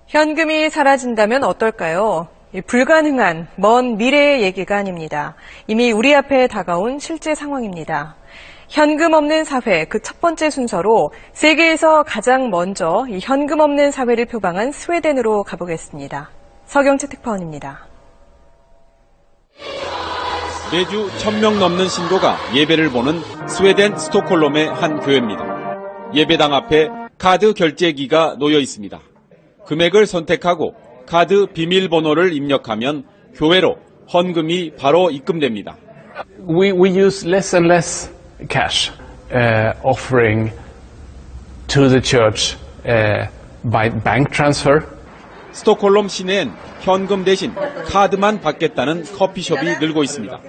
현금이 사라진다면 어떨까요? 불가능한 먼 미래의 얘기가 아닙니다. 이미 우리 앞에 다가온 실제 상황입니다. 현금 없는 사회 그 첫 번째 순서로 세계에서 가장 먼저 이 현금 없는 사회를 표방한 스웨덴으로 가보겠습니다. 서경채 특파원입니다. 매주 1000명 넘는 신도가 예배를 보는 스웨덴 스톡홀름의 한 교회입니다. 예배당 앞에 카드 결제기가 놓여 있습니다. 금액을 선택하고 카드 비밀번호를 입력하면 교회로 헌금이 바로 입금됩니다. We use less and less cash offering to the church by bank transfer. 스톡홀름 시내엔 현금 대신 카드만 받겠다는 커피숍이 늘고 있습니다.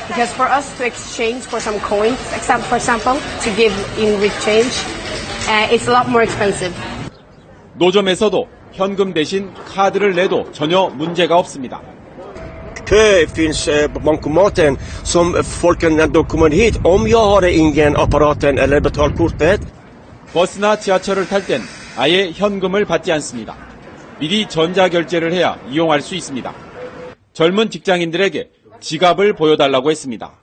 Because for us to exchange for some coins, for example, to give in exchange, it's a lot more expensive. 노점에서도 현금 대신 카드를 내도 전혀 문제가 없습니다. Kö finns på bankomaten som folk ändå kommer hit om jag har ingen apparaten eller betalkortet. 버스나 지하철을 탈 땐 아예 현금을 받지 않습니다. 미리 전자결제를 해야 이용할 수 있습니다. 젊은 직장인들에게 지갑을 보여달라고 했습니다.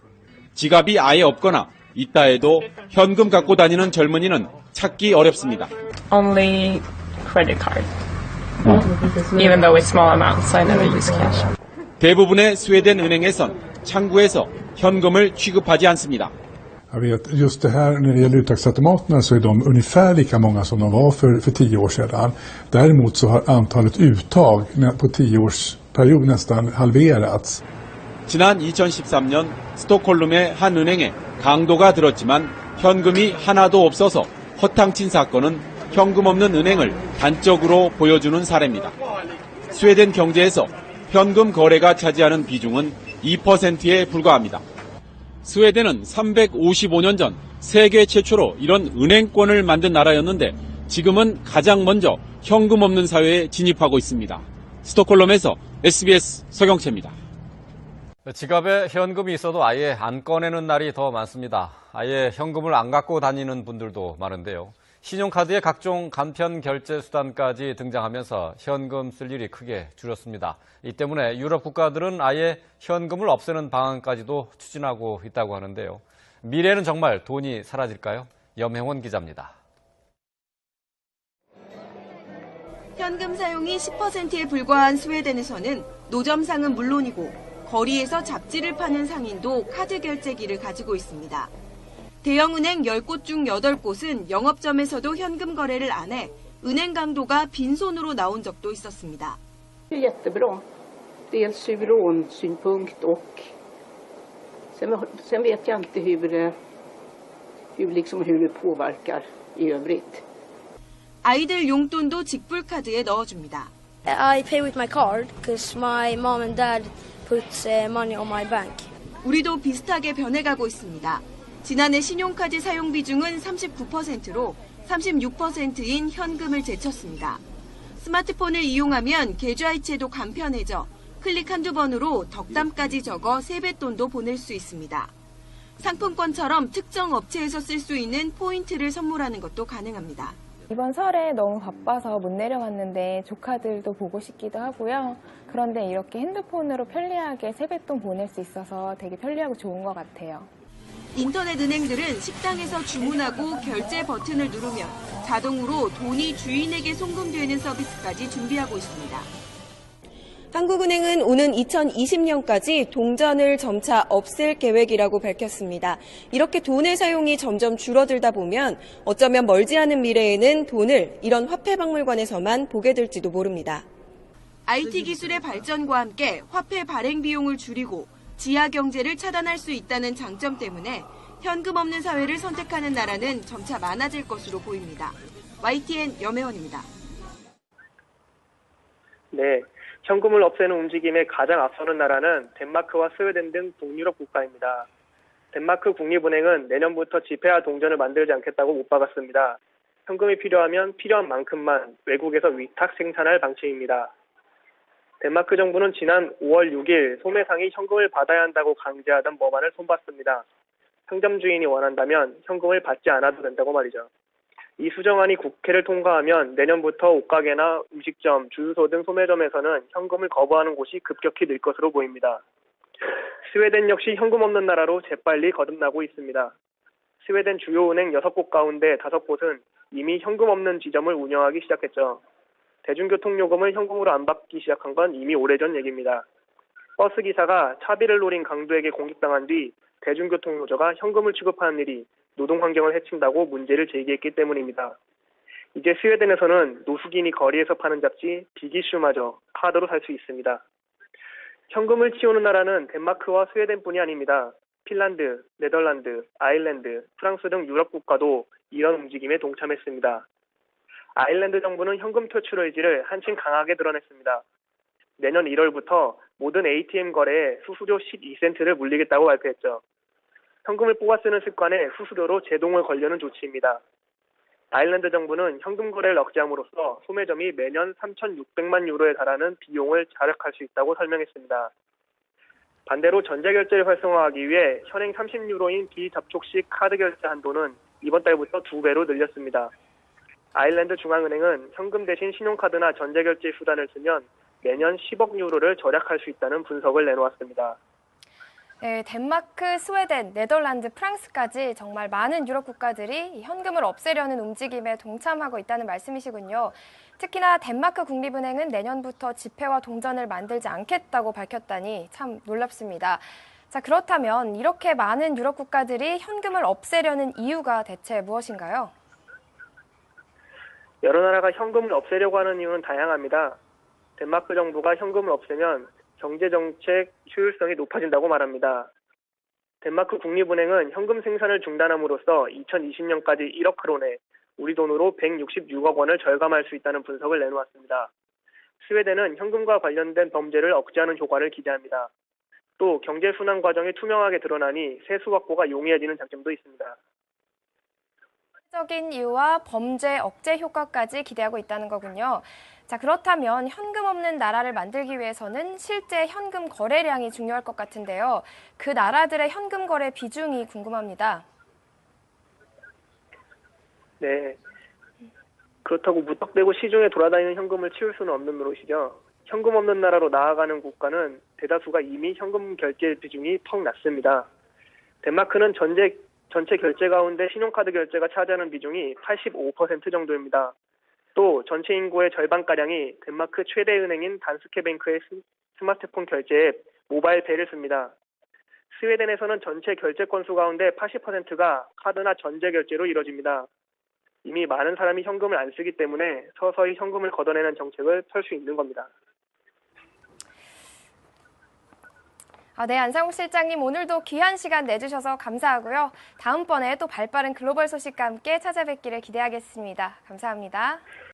지갑이 아예 없거나 있다 해도 현금 갖고 다니는 젊은이는 찾기 어렵습니다. Only credit card. Even though it's small amounts, I never use cash. 대부분의 스웨덴 은행에선 창구에서 현금을 취급하지 않습니다. Jag vet, just det här när det gäller uttagsautomaterna så är de ungefär lika många som de var för 10 år sedan. Däremot så har antalet uttag på 10-årsperiod nästan halverats. 지난 2013년 스톡홀름의 한 은행에 강도가 들었지만 현금이 하나도 없어서 허탕친 사건은 현금 없는 은행을 단적으로 보여주는 사례입니다. 스웨덴 경제에서 현금 거래가 차지하는 비중은 2%에 불과합니다. 스웨덴은 355년 전 세계 최초로 이런 은행권을 만든 나라였는데 지금은 가장 먼저 현금 없는 사회에 진입하고 있습니다. 스톡홀름에서 SBS 서경채입니다. 지갑에 현금이 있어도 아예 안 꺼내는 날이 더 많습니다. 아예 현금을 안 갖고 다니는 분들도 많은데요. 신용카드의 각종 간편 결제 수단까지 등장하면서 현금 쓸 일이 크게 줄었습니다. 이 때문에 유럽 국가들은 아예 현금을 없애는 방안까지도 추진하고 있다고 하는데요. 미래에는 정말 돈이 사라질까요? 염혜원 기자입니다. 현금 사용이 10%에 불과한 스웨덴에서는 노점상은 물론이고 거리에서 잡지를 파는 상인도 카드 결제기를 가지고 있습니다. 대형은행 10곳 중 8곳은 영업점에서도 현금 거래를 안 해 은행 강도가 빈손으로 나온 적도 있었습니다. jättebra. Dels ur lånsynpunkt och sen vet jag inte hur det påverkar i övrigt. 아이들 용돈도 직불카드에 넣어줍니다. I pay with my card because my mom and dad puts money on my bank. 우리도 비슷하게 변해가고 있습니다. 지난해 신용카드 사용 비중은 39%로 36%인 현금을 제쳤습니다. 스마트폰을 이용하면 계좌이체도 간편해져 클릭 한두 번으로 덕담까지 적어 세뱃돈도 보낼 수 있습니다. 상품권처럼 특정 업체에서 쓸 수 있는 포인트를 선물하는 것도 가능합니다. 이번 설에 너무 바빠서 못 내려갔는데 조카들도 보고 싶기도 하고요. 그런데 이렇게 핸드폰으로 편리하게 세뱃돈 보낼 수 있어서 되게 편리하고 좋은 것 같아요. 인터넷 은행들은 식당에서 주문하고 결제 버튼을 누르면 자동으로 돈이 주인에게 송금되는 서비스까지 준비하고 있습니다. 한국은행은 오는 2020년까지 동전을 점차 없앨 계획이라고 밝혔습니다. 이렇게 돈의 사용이 점점 줄어들다 보면 어쩌면 멀지 않은 미래에는 돈을 이런 화폐박물관에서만 보게 될지도 모릅니다. IT 기술의 발전과 함께 화폐 발행 비용을 줄이고 지하 경제를 차단할 수 있다는 장점 때문에 현금 없는 사회를 선택하는 나라는 점차 많아질 것으로 보입니다. YTN 염혜원입니다. 네, 현금을 없애는 움직임에 가장 앞서는 나라는 덴마크와 스웨덴 등 북유럽 국가입니다. 덴마크 국립은행은 내년부터 지폐화 동전을 만들지 않겠다고 못 박았습니다. 현금이 필요하면 필요한 만큼만 외국에서 위탁 생산할 방침입니다. 덴마크 정부는 지난 5월 6일 소매상이 현금을 받아야 한다고 강제하던 법안을 손봤습니다. 상점 주인이 원한다면 현금을 받지 않아도 된다고 말이죠. 이 수정안이 국회를 통과하면 내년부터 옷가게나 음식점, 주유소 등 소매점에서는 현금을 거부하는 곳이 급격히 늘 것으로 보입니다. 스웨덴 역시 현금 없는 나라로 재빨리 거듭나고 있습니다. 스웨덴 주요 은행 6곳 가운데 5곳은 이미 현금 없는 지점을 운영하기 시작했죠. 대중교통 요금을 현금으로 안 받기 시작한 건 이미 오래전 얘기입니다. 버스 기사가 차비를 노린 강도에게 공격당한 뒤 대중교통 노조가 현금을 취급하는 일이 노동 환경을 해친다고 문제를 제기했기 때문입니다. 이제 스웨덴에서는 노숙인이 거리에서 파는 잡지 비기슈마저 카드로 살 수 있습니다. 현금을 치우는 나라는 덴마크와 스웨덴뿐이 아닙니다. 핀란드, 네덜란드, 아일랜드, 프랑스 등 유럽 국가도 이런 움직임에 동참했습니다. 아일랜드 정부는 현금 퇴출 의지를 한층 강하게 드러냈습니다. 내년 1월부터 모든 ATM 거래에 수수료 12센트를 물리겠다고 발표했죠. 현금을 뽑아 쓰는 습관에 수수료로 제동을 걸려는 조치입니다. 아일랜드 정부는 현금 거래를 억제함으로써 소매점이 매년 3,600만 유로에 달하는 비용을 절약할 수 있다고 설명했습니다. 반대로 전자결제를 활성화하기 위해 현행 30유로인 비접촉식 카드 결제 한도는 이번 달부터 2배로 늘렸습니다. 아일랜드 중앙은행은 현금 대신 신용카드나 전자결제 수단을 쓰면 매년 10억 유로를 절약할 수 있다는 분석을 내놓았습니다. 네, 덴마크, 스웨덴, 네덜란드, 프랑스까지 정말 많은 유럽 국가들이 현금을 없애려는 움직임에 동참하고 있다는 말씀이시군요. 특히나 덴마크 국립은행은 내년부터 지폐와 동전을 만들지 않겠다고 밝혔다니 참 놀랍습니다. 자, 그렇다면 이렇게 많은 유럽 국가들이 현금을 없애려는 이유가 대체 무엇인가요? 여러 나라가 현금을 없애려고 하는 이유는 다양합니다. 덴마크 정부가 현금을 없애면 경제정책 효율성이 높아진다고 말합니다. 덴마크 국립은행은 현금 생산을 중단함으로써 2020년까지 1억 크론에 우리 돈으로 166억 원을 절감할 수 있다는 분석을 내놓았습니다. 스웨덴은 현금과 관련된 범죄를 억제하는 효과를 기대합니다. 또 경제순환 과정이 투명하게 드러나니 세수 확보가 용이해지는 장점도 있습니다. 적인 이유와 범죄 억제 효과까지 기대하고 있다는 거군요. 자, 그렇다면 현금 없는 나라를 만들기 위해서는 실제 현금 거래량이 중요할 것 같은데요. 그 나라들의 현금 거래 비중이 궁금합니다. 네. 그렇다고 무턱대고 시중에 돌아다니는 현금을 치울 수는 없는 노릇이죠. 현금 없는 나라로 나아가는 국가는 대다수가 이미 현금 결제 비중이 턱 낮습니다. 덴마크는 전체 결제 가운데 신용카드 결제가 차지하는 비중이 85% 정도입니다. 또 전체 인구의 절반가량이 덴마크 최대 은행인 단스케뱅크의 스마트폰 결제 앱 모바일페이를 씁니다. 스웨덴에서는 전체 결제 건수 가운데 80%가 카드나 전제 결제로 이뤄집니다. 이미 많은 사람이 현금을 안 쓰기 때문에 서서히 현금을 걷어내는 정책을 펼 수 있는 겁니다. 네, 안상욱 실장님 오늘도 귀한 시간 내주셔서 감사하고요. 다음번에 또 발빠른 글로벌 소식과 함께 찾아뵙기를 기대하겠습니다. 감사합니다.